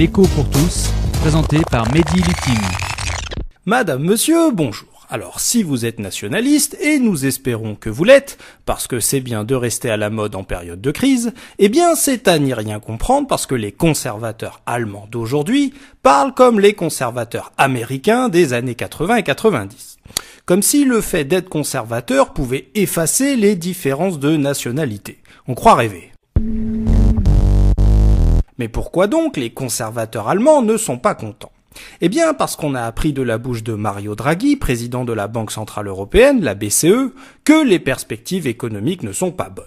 L'écho pour tous, présenté par Mehdi Lukim. Madame, monsieur, bonjour. Alors, si vous êtes nationaliste, et nous espérons que vous l'êtes, parce que c'est bien de rester à la mode en période de crise, eh bien c'est à n'y rien comprendre parce que les conservateurs allemands d'aujourd'hui parlent comme les conservateurs américains des années 80 et 90. Comme si le fait d'être conservateur pouvait effacer les différences de nationalité. On croit rêver. Mais pourquoi donc les conservateurs allemands ne sont pas contents ? Eh bien parce qu'on a appris de la bouche de Mario Draghi, président de la Banque Centrale Européenne, la BCE, que les perspectives économiques ne sont pas bonnes.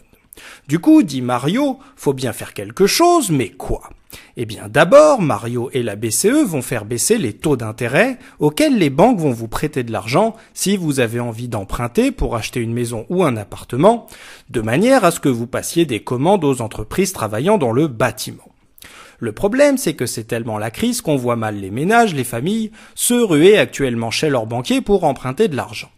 Du coup, dit Mario, faut bien faire quelque chose, mais quoi ? Eh bien d'abord, Mario et la BCE vont faire baisser les taux d'intérêt auxquels les banques vont vous prêter de l'argent si vous avez envie d'emprunter pour acheter une maison ou un appartement, de manière à ce que vous passiez des commandes aux entreprises travaillant dans le bâtiment. Le problème, c'est que c'est tellement la crise qu'on voit mal les ménages, les familles, se ruer actuellement chez leurs banquiers pour emprunter de l'argent.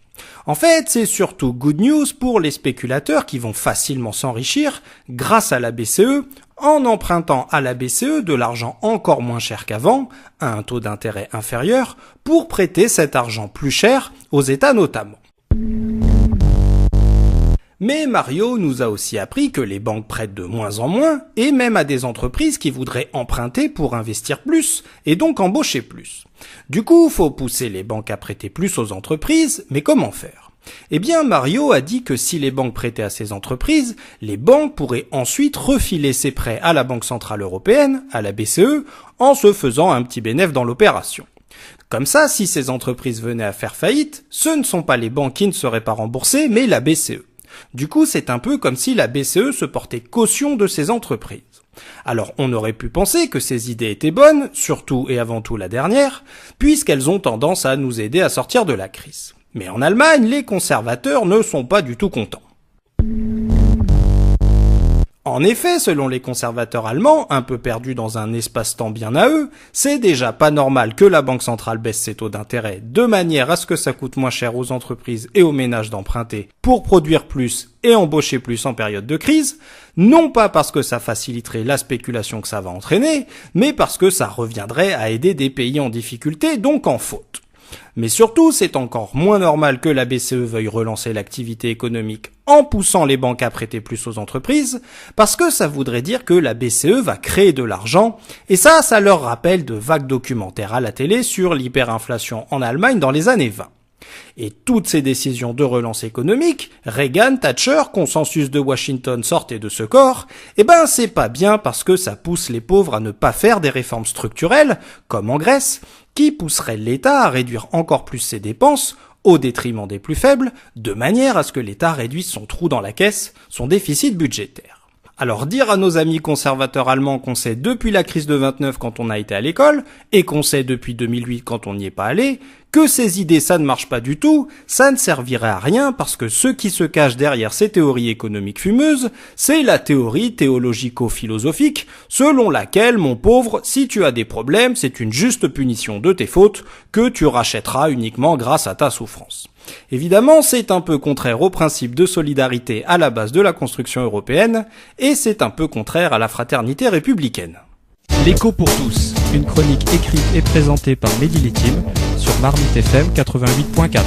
En fait, c'est surtout good news pour les spéculateurs qui vont facilement s'enrichir grâce à la BCE en empruntant à la BCE de l'argent encore moins cher qu'avant, à un taux d'intérêt inférieur, pour prêter cet argent plus cher aux États notamment. Mais Mario nous a aussi appris que les banques prêtent de moins en moins, et même à des entreprises qui voudraient emprunter pour investir plus, et donc embaucher plus. Du coup, faut pousser les banques à prêter plus aux entreprises, mais comment faire ? Eh bien, Mario a dit que si les banques prêtaient à ces entreprises, les banques pourraient ensuite refiler ces prêts à la Banque Centrale Européenne, à la BCE, en se faisant un petit bénéfice dans l'opération. Comme ça, si ces entreprises venaient à faire faillite, ce ne sont pas les banques qui ne seraient pas remboursées, mais la BCE. Du coup, c'est un peu comme si la BCE se portait caution de ces entreprises. Alors, on aurait pu penser que ces idées étaient bonnes, surtout et avant tout la dernière, puisqu'elles ont tendance à nous aider à sortir de la crise. Mais en Allemagne, les conservateurs ne sont pas du tout contents. En effet, selon les conservateurs allemands, un peu perdus dans un espace-temps bien à eux, c'est déjà pas normal que la Banque centrale baisse ses taux d'intérêt de manière à ce que ça coûte moins cher aux entreprises et aux ménages d'emprunter pour produire plus et embaucher plus en période de crise, non pas parce que ça faciliterait la spéculation que ça va entraîner, mais parce que ça reviendrait à aider des pays en difficulté, donc en faute. Mais surtout, c'est encore moins normal que la BCE veuille relancer l'activité économique en poussant les banques à prêter plus aux entreprises, parce que ça voudrait dire que la BCE va créer de l'argent, et ça leur rappelle de vagues documentaires à la télé sur l'hyperinflation en Allemagne dans les années 20. Et toutes ces décisions de relance économique, Reagan, Thatcher, consensus de Washington sortaient de ce corps, c'est pas bien parce que ça pousse les pauvres à ne pas faire des réformes structurelles, comme en Grèce, qui pousseraient l'État à réduire encore plus ses dépenses, au détriment des plus faibles, de manière à ce que l'État réduise son trou dans la caisse, son déficit budgétaire. Alors dire à nos amis conservateurs allemands qu'on sait depuis la crise de 29 quand on a été à l'école, et qu'on sait depuis 2008 quand on n'y est pas allé, que ces idées ça ne marche pas du tout, ça ne servirait à rien parce que ce qui se cache derrière ces théories économiques fumeuses, c'est la théorie théologico-philosophique selon laquelle, mon pauvre, si tu as des problèmes, c'est une juste punition de tes fautes que tu rachèteras uniquement grâce à ta souffrance. Évidemment, c'est un peu contraire au principe de solidarité à la base de la construction européenne, et c'est un peu contraire à la fraternité républicaine. L'écho pour tous, une chronique écrite et présentée par Mehdi Lukim sur Marmite FM 88.4.